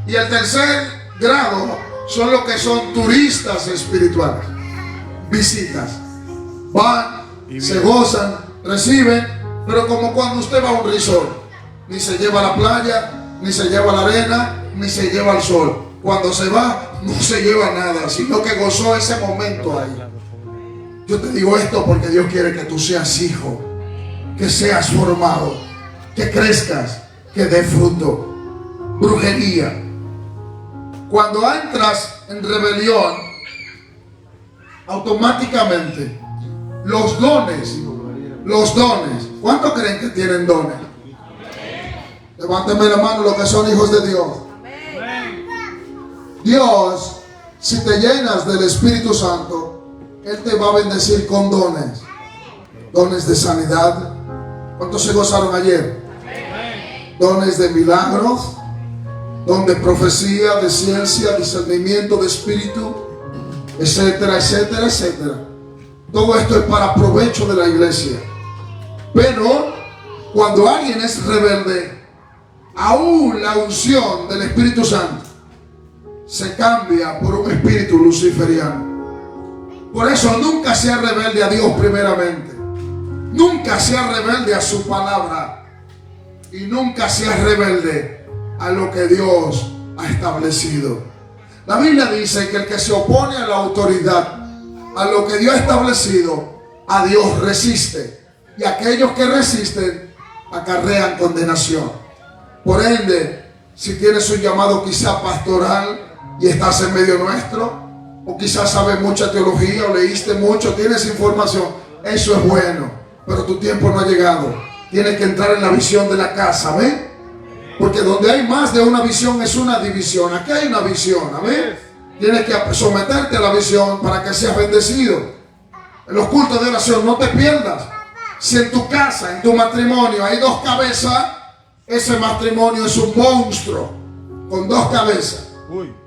Y el tercer grado son los que son turistas espirituales, visitas, van, se gozan, reciben, pero como cuando usted va a un resort, ni se lleva a la playa, ni se lleva a la arena, ni se lleva al sol. Cuando se va, no se lleva nada, sino que gozó ese momento ahí. Yo te digo esto porque Dios quiere que tú seas hijo, que seas formado, que crezcas, que dé fruto. Brujería. Cuando entras en rebelión, automáticamente los dones, ¿cuántos creen que tienen dones? Levántame la mano los que son hijos de Dios. Dios, si te llenas del Espíritu Santo, Él te va a bendecir con dones. Dones de sanidad. ¿Cuántos se gozaron ayer? Dones de milagros, don de profecía, de ciencia, discernimiento de espíritu, etcétera, etcétera, etcétera. Todo esto es para provecho de la iglesia. Pero cuando alguien es rebelde, aún la unción del Espíritu Santo se cambia por un espíritu luciferiano. Por eso nunca sea rebelde a Dios primeramente. Nunca sea rebelde a su palabra. Y nunca sea rebelde a lo que Dios ha establecido. La Biblia dice que el que se opone a la autoridad, a lo que Dios ha establecido, a Dios resiste. Y aquellos que resisten acarrean condenación. Por ende, si tienes un llamado quizá pastoral y estás en medio nuestro, o quizás sabes mucha teología o leíste mucho, tienes información, eso es bueno, pero tu tiempo no ha llegado. Tienes que entrar en la visión de la casa, ¿ven? Porque donde hay más de una visión es una división. Aquí hay una visión, ¿amén? Tienes que someterte a la visión para que seas bendecido. En los cultos de oración no te pierdas. Si en tu casa, en tu matrimonio hay dos cabezas, ese matrimonio es un monstruo con dos cabezas.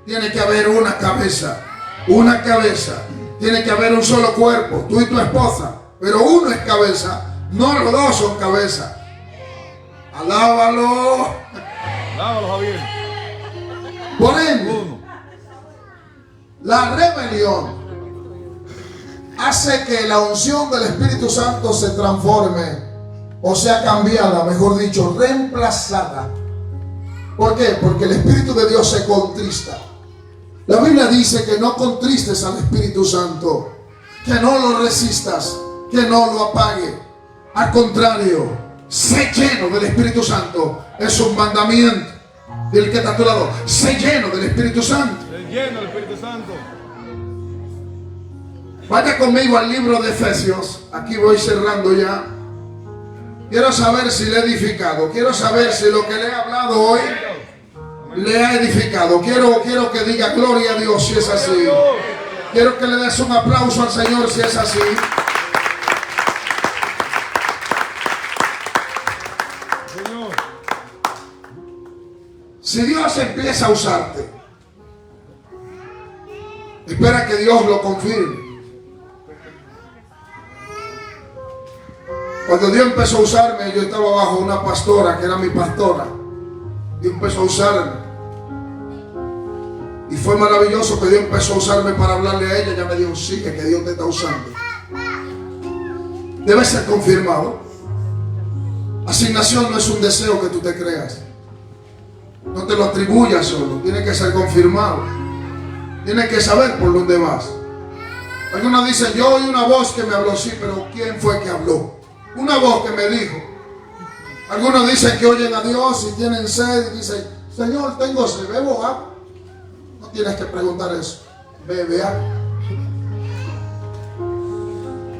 Tiene que haber una cabeza. Una cabeza. Tiene que haber un solo cuerpo, tú y tu esposa. Pero uno es cabeza, no los dos son cabeza. Alábalo. Alábalo, Javier. Por ende, la rebelión hace que la unción del Espíritu Santo se transforme, o sea cambiada, mejor dicho, reemplazada. ¿Por qué? Porque el Espíritu de Dios se contrista. La Biblia dice que no contristes al Espíritu Santo, que no lo resistas, que no lo apague. Al contrario, sé lleno del Espíritu Santo. Es un mandamiento. Y el que está a tu lado, sé lleno del Espíritu Santo. Se llena el Espíritu Santo. Vaya conmigo al libro de Efesios. Aquí voy cerrando ya. Quiero saber si le he edificado. Quiero saber si lo que le he hablado hoy le ha edificado. Quiero que diga gloria a Dios si es así. Quiero que le des un aplauso al Señor si es así. Si Dios empieza a usarte, espera que Dios lo confirme. Cuando Dios empezó a usarme, yo estaba bajo una pastora que era mi pastora. Dios empezó a usarme. Y fue maravilloso que Dios empezó a usarme para hablarle a ella. Ella me dijo, sigue, que Dios te está usando. Debe ser confirmado. Asignación no es un deseo que tú te creas. No te lo atribuyas solo, tiene que ser confirmado. Tienes que saber por dónde vas. Algunos dicen, yo oí una voz que me habló, sí, pero ¿quién fue que habló? Una voz que me dijo. Algunos dicen que oyen a Dios y tienen sed y dicen, Señor, tengo sed, ¿bebo agua? No tienes que preguntar eso, bebe agua.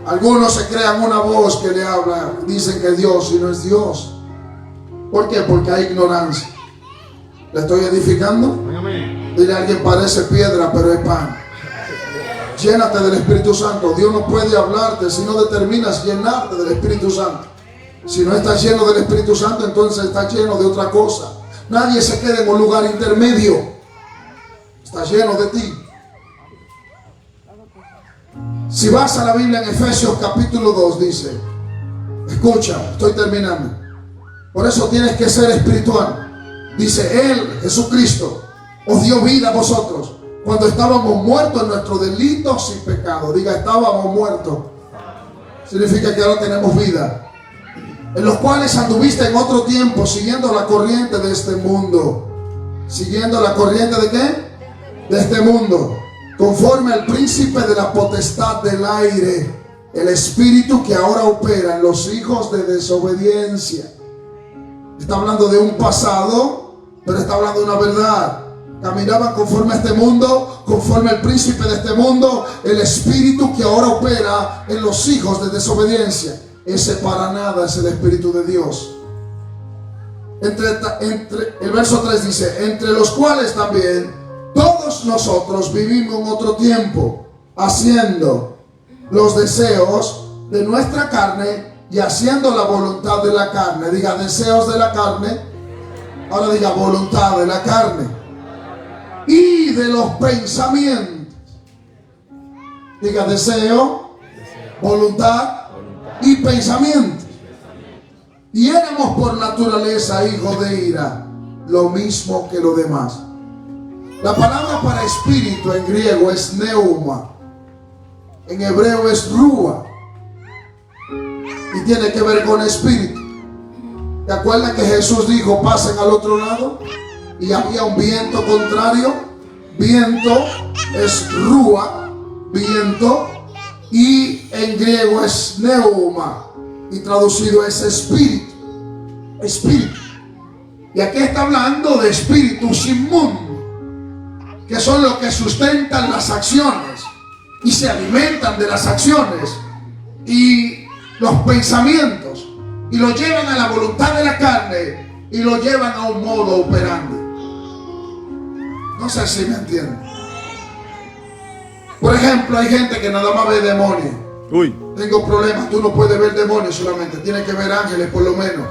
Algunos se crean una voz que le habla, dicen que es Dios y no es Dios. ¿Por qué? Porque hay ignorancia. ¿Le estoy edificando? Dile a alguien, parece piedra, pero es pan. Llénate del Espíritu Santo. Dios no puede hablarte si no determinas llenarte del Espíritu Santo. Si no estás lleno del Espíritu Santo, entonces estás lleno de otra cosa. Nadie se queda en un lugar intermedio. Está lleno de ti. Si vas a la Biblia en Efesios capítulo 2 dice, escucha, estoy terminando. Por eso tienes que ser espiritual. Dice, Él, Jesucristo, os dio vida a vosotros cuando estábamos muertos en nuestros delitos y pecados. Diga, estábamos muertos. Significa que ahora tenemos vida. En los cuales anduviste en otro tiempo siguiendo la corriente de este mundo. ¿Siguiendo la corriente de qué? De este mundo. Conforme al príncipe de la potestad del aire, el espíritu que ahora opera en los hijos de desobediencia. Está hablando de un pasado, pero está hablando de una verdad. Caminaban conforme a este mundo, conforme al príncipe de este mundo, el espíritu que ahora opera en los hijos de desobediencia. Ese para nada es el Espíritu de Dios. El verso 3 dice, entre los cuales también todos nosotros vivimos en otro tiempo, haciendo los deseos de nuestra carne y haciendo la voluntad de la carne. Diga, deseos de la carne. Ahora diga, voluntad de la carne. Y de los pensamientos. Diga, deseo, voluntad y pensamientos. Y éramos por naturaleza hijos de ira, lo mismo que los demás. La palabra para espíritu en griego es neuma, en hebreo es rúa, y tiene que ver con espíritu. ¿Te acuerdas que Jesús dijo, pasen al otro lado? Y había un viento contrario. Viento es rúa, viento, y en griego es neuma, y traducido es espíritu. Espíritu. Y aquí está hablando de espíritus inmundos, que son los que sustentan las acciones y se alimentan de las acciones y los pensamientos, y lo llevan a la voluntad de la carne y lo llevan a un modo operandi. No sé si me entienden. Por ejemplo, hay gente que nada más ve demonios. Tengo problemas, tú no puedes ver demonios solamente, tienes que ver ángeles por lo menos.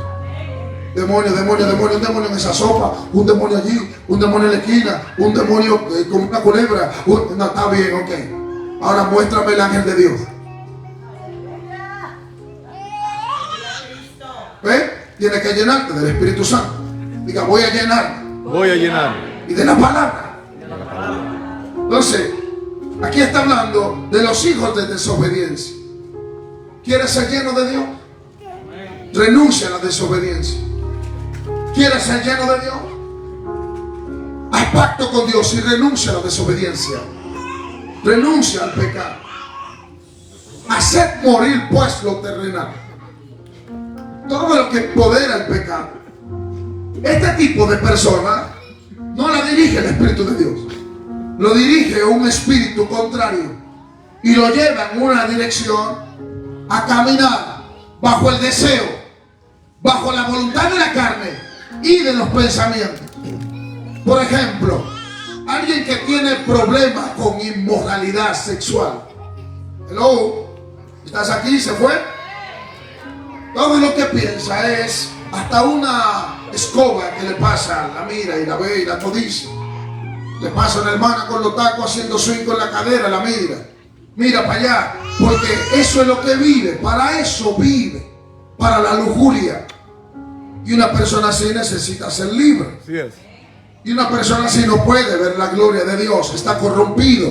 Demonio, demonio, demonio, un demonio en esa sopa, un demonio allí, un demonio en la esquina, un demonio con una culebra. No, está bien, ok. Ahora muéstrame el ángel de Dios. ¿Ves? Tienes que llenarte del Espíritu Santo. Diga, voy a llenar. Voy a llenar. Y de la palabra. Entonces, aquí está hablando de los hijos de desobediencia. ¿Quieres ser lleno de Dios? Renuncia a la desobediencia. ¿Quieres ser lleno de Dios? Haz pacto con Dios y renuncia a la desobediencia. Renuncia al pecado. Haced morir pues lo terrenal. Todo lo que empodera el pecado. Este tipo de persona no la dirige el Espíritu de Dios. Lo dirige un espíritu contrario. Y lo lleva en una dirección a caminar bajo el deseo, bajo la voluntad de la carne y de los pensamientos. Por ejemplo, alguien que tiene problemas con inmoralidad sexual. Hello, ¿estás aquí? ¿Se fue? Todo lo que piensa es hasta una escoba que le pasa, la mira y la ve y la codicia. Le pasa a una hermana con los tacos haciendo swing con la cadera, la mira. Mira para allá, porque eso es lo que vive, para eso vive, para la lujuria. Y una persona así necesita ser libre. Así es. Y una persona así no puede ver la gloria de Dios, está corrompido.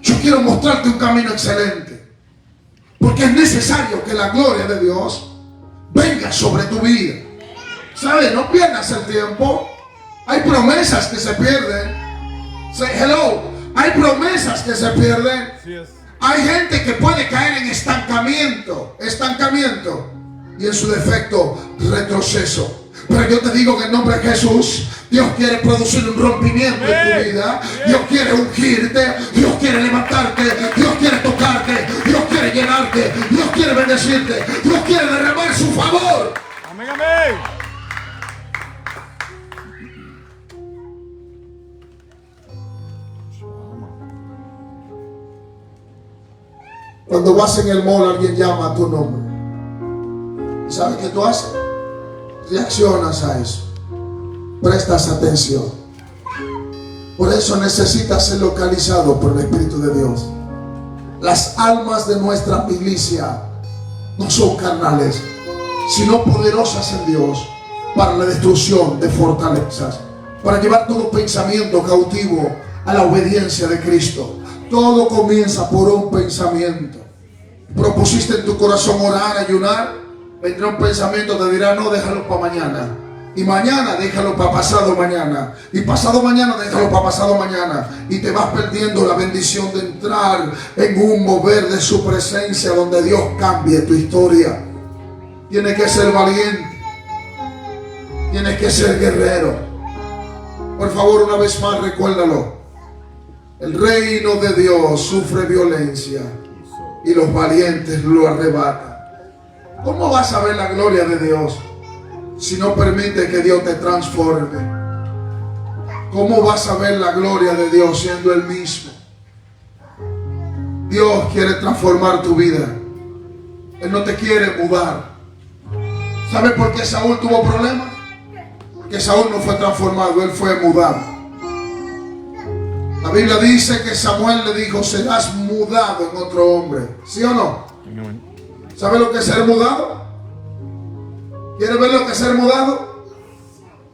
Yo quiero mostrarte un camino excelente, porque es necesario que la gloria de Dios venga sobre tu vida. ¿Sabes? No pierdas el tiempo. Hay promesas que se pierden. Say hello. Hay promesas que se pierden. Así es. Hay gente que puede caer en estancamiento. Y en su defecto, retroceso. Pero yo te digo que en nombre de Jesús, Dios quiere producir un rompimiento en tu vida. Dios quiere ungirte. Dios quiere levantarte. Dios quiere tocarte. Dios quiere llenarte. Dios quiere bendecirte. Dios quiere derramar su favor. Amén, amén. Cuando vas en el mall, alguien llama a tu nombre. ¿Sabes qué tú haces? Reaccionas a eso. Prestas atención. Por eso necesitas ser localizado por el Espíritu de Dios. Las almas de nuestra milicia no son carnales, sino poderosas en Dios para la destrucción de fortalezas, para llevar todo pensamiento cautivo a la obediencia de Cristo. Todo comienza por un pensamiento. Propusiste en tu corazón orar, ayunar, vendrá un pensamiento, te dirá: no, déjalo para mañana. Y mañana déjalo para pasado mañana. Y pasado mañana déjalo para pasado mañana. Y te vas perdiendo la bendición de entrar en un mover de su presencia donde Dios cambie tu historia. Tienes que ser valiente. Tienes que ser guerrero. Por favor, una vez más recuérdalo. El reino de Dios sufre violencia y los valientes lo arrebatan. ¿Cómo vas a ver la gloria de Dios si no permite que Dios te transforme? ¿Cómo vas a ver la gloria de Dios siendo el mismo? Dios quiere transformar tu vida. Él no te quiere mudar. ¿Sabe por qué Saúl tuvo problemas? Porque Saúl no fue transformado, él fue mudado. La Biblia dice que Samuel le dijo: serás mudado en otro hombre. ¿Sí o no? ¿Sabe lo que es ser mudado? ¿Quiere ver lo que es ser mudado?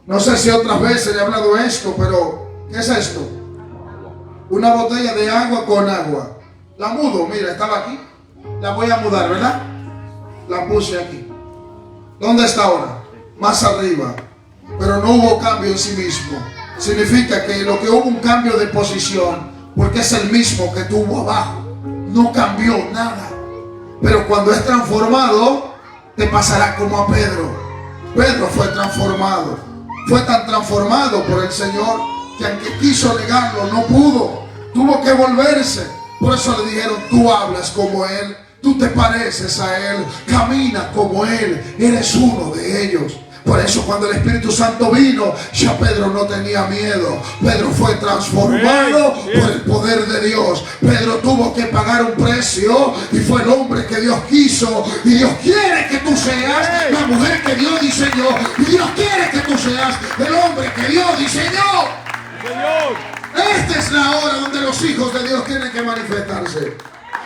No sé si otras veces le he hablado de esto, pero ¿qué es esto? Una botella de agua con agua. La mudo, mira, estaba aquí. La voy a mudar, ¿verdad? La puse aquí. ¿Dónde está ahora? Más arriba. Pero no hubo cambio en sí mismo. Significa que lo que hubo un cambio de posición, porque es el mismo que tuvo abajo. No cambió nada. Pero cuando es transformado, te pasará como a Pedro. Pedro fue transformado. Fue tan transformado por el Señor que aunque quiso negarlo, no pudo. Tuvo que volverse. Por eso le dijeron: tú hablas como Él, tú te pareces a Él, camina como Él, eres uno de ellos. Por eso cuando el Espíritu Santo vino, ya Pedro no tenía miedo. Pedro fue transformado por el poder de Dios. Pedro tuvo que pagar un precio y fue el hombre que Dios quiso. Y Dios quiere que tú seas la mujer que Dios diseñó. Y Dios quiere que tú seas el hombre que Dios diseñó. Esta es la hora donde los hijos de Dios tienen que manifestarse.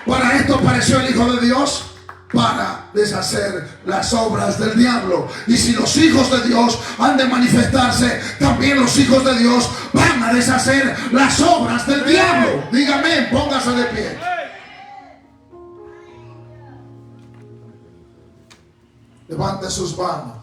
Para esto apareció el Hijo de Dios, para deshacer las obras del diablo. Y si los hijos de Dios han de manifestarse, también los hijos de Dios van a deshacer las obras del diablo. Dígame, póngase de pie. Levante sus manos.